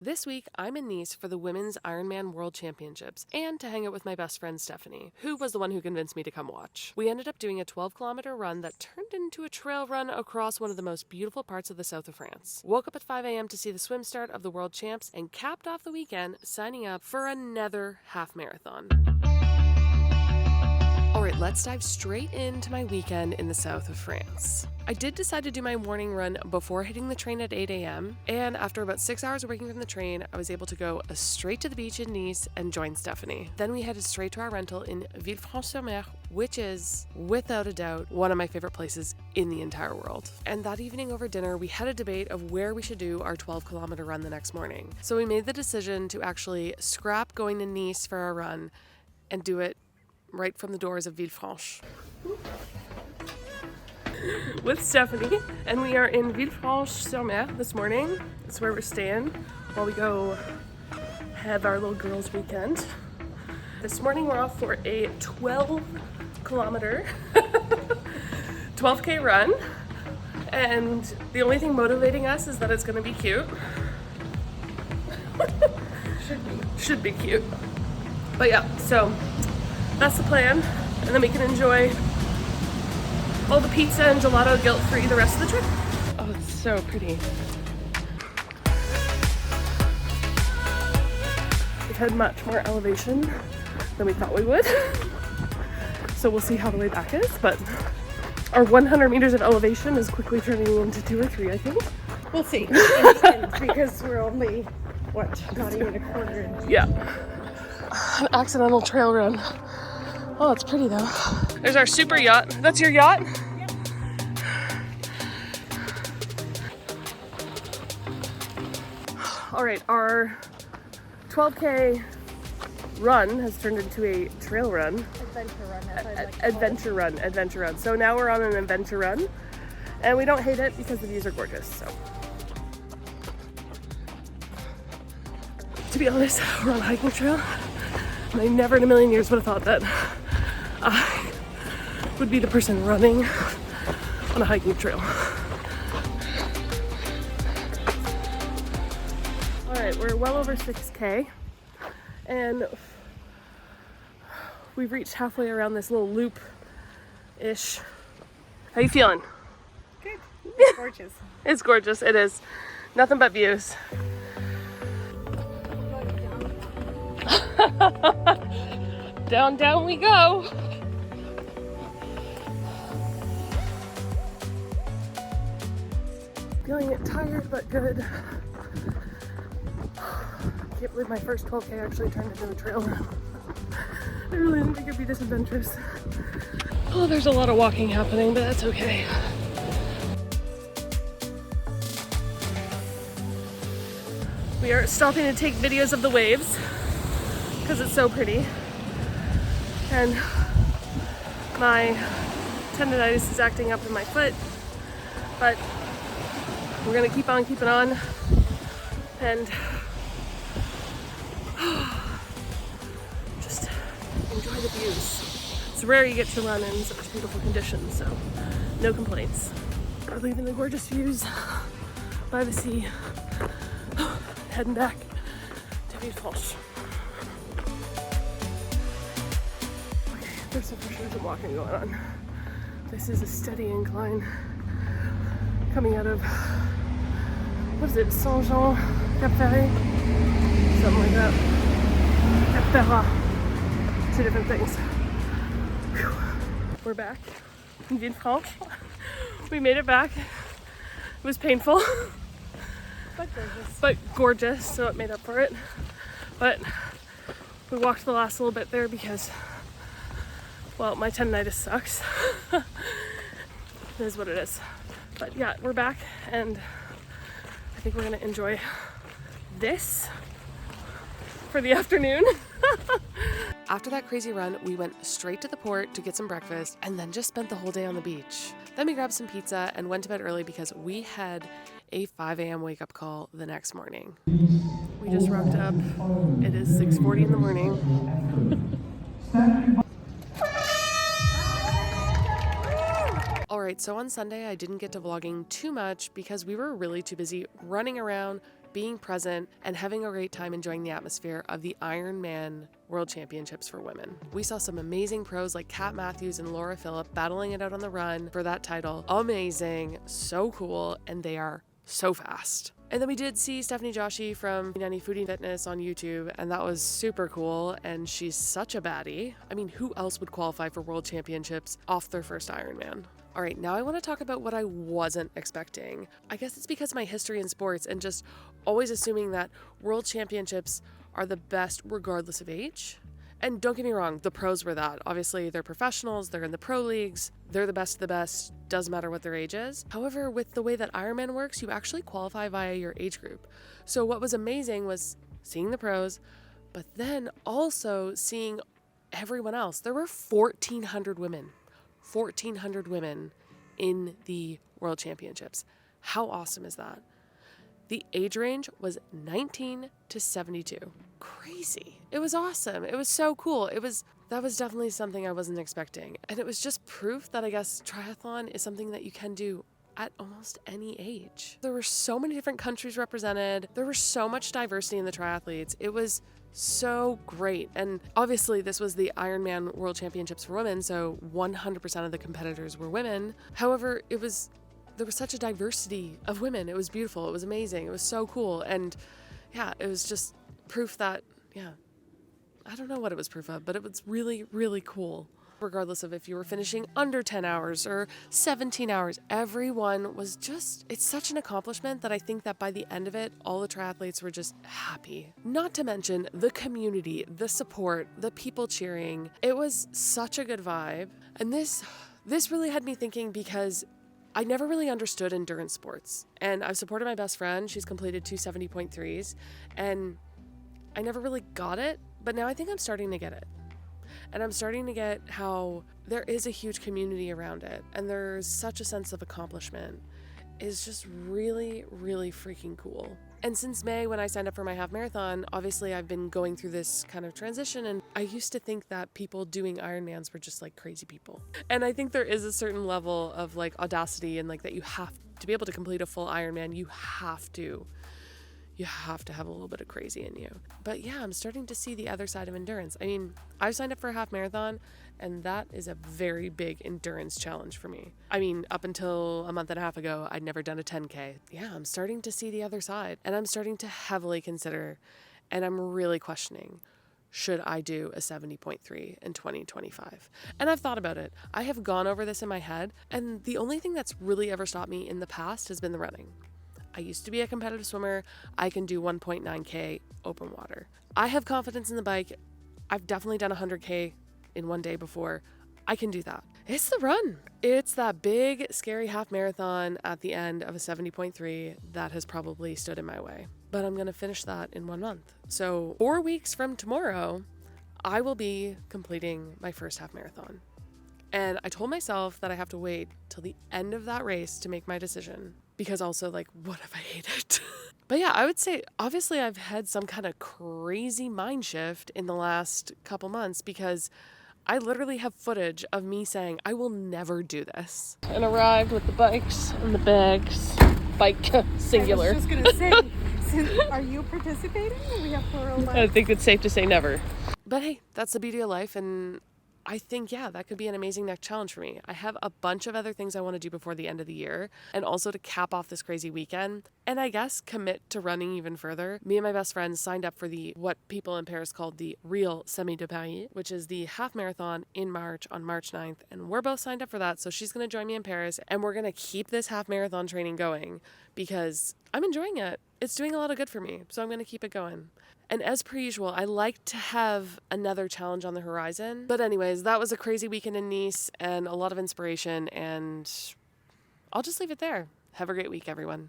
This week, I'm in Nice for the Women's Ironman World Championships and to hang out with my best friend Stefanie, who was the one who convinced me to come watch. We ended up doing a 12-kilometer run that turned into a trail run across one of the most beautiful parts of the south of France. Woke up at 5 a.m. to see the swim start of the World Champs and capped off the weekend signing up for another half marathon. Alright, let's dive straight into my weekend in the south of France. I did decide to do my morning run before hitting the train at 8 a.m. and after about 6 hours of waking from the train, I was able to go straight to the beach in Nice and join Stefanie. Then we headed straight to our rental in Villefranche-sur-Mer, which is, without a doubt, one of my favorite places in the entire world. And that evening over dinner, we had a debate of where we should do our 12-kilometer run the next morning. So we made the decision to actually scrap going to Nice for our run and do it right from the doors of Villefranche. With Stefanie, and we are in Villefranche-sur-Mer this morning. That's where we're staying while we go have our little girls' weekend. This morning we're off for a 12-kilometer 12K run, and the only thing motivating us is that it's going to be cute. Should be cute. But yeah, so that's the plan, and then we can enjoy all the pizza and gelato guilt-free the rest of the trip. Oh, it's so pretty. We've had much more elevation than we thought we would. So we'll see how the way back is, but our 100 meters of elevation is quickly turning into 2 or 3, I think. We'll see in the end, because we're only, not even a quarter in. Yeah. An accidental trail run. Oh, it's pretty though. There's our super yacht. That's your yacht? Yep. All right, our 12K run has turned into a trail run. Adventure run. Adventure run. So now we're on an adventure run, and we don't hate it because the views are gorgeous. So, to be honest, we're on a hiking trail, and I never in a million years would have thought that I would be the person running on a hiking trail. All right, we're well over 6K, and we've reached halfway around this little loop-ish. How you feeling? Good. It's gorgeous. It's gorgeous, it is. Nothing but views. Down, down we go. Feeling tired but good. Can't believe my first 12K actually turned into a trail run. I really didn't think it'd be this adventurous. Oh, there's a lot of walking happening, but that's okay. We are stopping to take videos of the waves because it's so pretty. And my tendonitis is acting up in my foot, but we're gonna keep on keeping on and just enjoy the views. It's rare you get to run in such beautiful conditions, so no complaints. We're leaving the gorgeous views by the sea, heading back to Villefranche. There's some walking going on. This is a steady incline coming out of, what is it, Saint-Jean-Cap-Ferrat? Something like that. Cap-Ferrat. 2 different things. Whew. We're back in Villefranche. We made it back. It was painful. But gorgeous, so it made up for it. But we walked the last little bit there because, well, my tendonitis sucks. It is what it is. But yeah, we're back, and I think we're gonna enjoy this for the afternoon. After that crazy run, we went straight to the port to get some breakfast and then just spent the whole day on the beach. Then we grabbed some pizza and went to bed early because we had a 5 a.m. wake-up call the next morning. We just rocked up. It is 6:40 in the morning. Alright, so on Sunday I didn't get to vlogging too much because we were really too busy running around, being present and having a great time enjoying the atmosphere of the Ironman World Championships for women. We saw some amazing pros like Kat Matthews and Laura Phillip battling it out on the run for that title. Amazing, so cool, and they are so fast. And then we did see Stefanie Joshi from Nanny Foodie Fitness on YouTube, and that was super cool, and she's such a baddie. I mean, who else would qualify for World Championships off their first Ironman? All right, now I want to talk about what I wasn't expecting. I guess it's because of my history in sports and just always assuming that World Championships are the best regardless of age. And don't get me wrong, the pros were that. Obviously, they're professionals, they're in the pro leagues, they're the best of the best, doesn't matter what their age is. However, with the way that Ironman works, you actually qualify via your age group. So what was amazing was seeing the pros, but then also seeing everyone else. There were 1,400 women. 1,400 women in the World Championships. How awesome is that? The age range was 19 to 72. Crazy. It was awesome. It was so cool. That was definitely something I wasn't expecting. And it was just proof that I guess triathlon is something that you can do at almost any age. There were so many different countries represented. There was so much diversity in the triathletes. It was so great. And obviously this was the Ironman World Championships for women, so 100% of the competitors were women. However, there was such a diversity of women. It was beautiful. It was amazing. It was so cool. And yeah, it was just proof that, I don't know what it was proof of, but it was really, really cool. Regardless of if you were finishing under 10 hours or 17 hours, everyone was it's such an accomplishment that I think that by the end of it, all the triathletes were just happy. Not to mention the community, the support, the people cheering. It was such a good vibe. And this really had me thinking because I never really understood endurance sports. And I've supported my best friend. She's completed 2 70.3s. And I never really got it, but now I think I'm starting to get it. And I'm starting to get how there is a huge community around it. And there's such a sense of accomplishment. It's just really, really freaking cool. And since May, when I signed up for my half marathon, obviously I've been going through this kind of transition. And I used to think that people doing Ironmans were just like crazy people. And I think there is a certain level of like audacity and like that you have to be able to complete a full Ironman. You have to have a little bit of crazy in you. But yeah, I'm starting to see the other side of endurance. I mean, I've signed up for a half marathon, and that is a very big endurance challenge for me. I mean, up until a month and a half ago, I'd never done a 10K. Yeah, I'm starting to see the other side, and I'm starting to heavily consider, and I'm really questioning, should I do a 70.3 in 2025? And I've thought about it. I have gone over this in my head, and the only thing that's really ever stopped me in the past has been the running. I used to be a competitive swimmer. I can do 1.9K open water. I have confidence in the bike. I've definitely done 100K in one day before. I can do that. It's the run. It's that big, scary half marathon at the end of a 70.3 that has probably stood in my way. But I'm going to finish that in 1 month. So 4 weeks from tomorrow, I will be completing my first half marathon. And I told myself that I have to wait till the end of that race to make my decision. Because also, like, what if I hate it? But yeah, I would say, obviously, I've had some kind of crazy mind shift in the last couple months because I literally have footage of me saying, I will never do this. And arrived with the bikes and the bags. Bike singular. I was just going to say, are you participating? We have plural life. I think it's safe to say never. But hey, that's the beauty of life, and I think, that could be an amazing next challenge for me. I have a bunch of other things I want to do before the end of the year, and also to cap off this crazy weekend, and I guess commit to running even further. Me and my best friend signed up for what people in Paris called the Real Semi de Paris, which is the half marathon in March on March 9th, and we're both signed up for that, so she's going to join me in Paris, and we're going to keep this half marathon training going because I'm enjoying it. It's doing a lot of good for me, so I'm going to keep it going. And as per usual, I like to have another challenge on the horizon. But anyways, that was a crazy weekend in Nice and a lot of inspiration, and I'll just leave it there. Have a great week, everyone.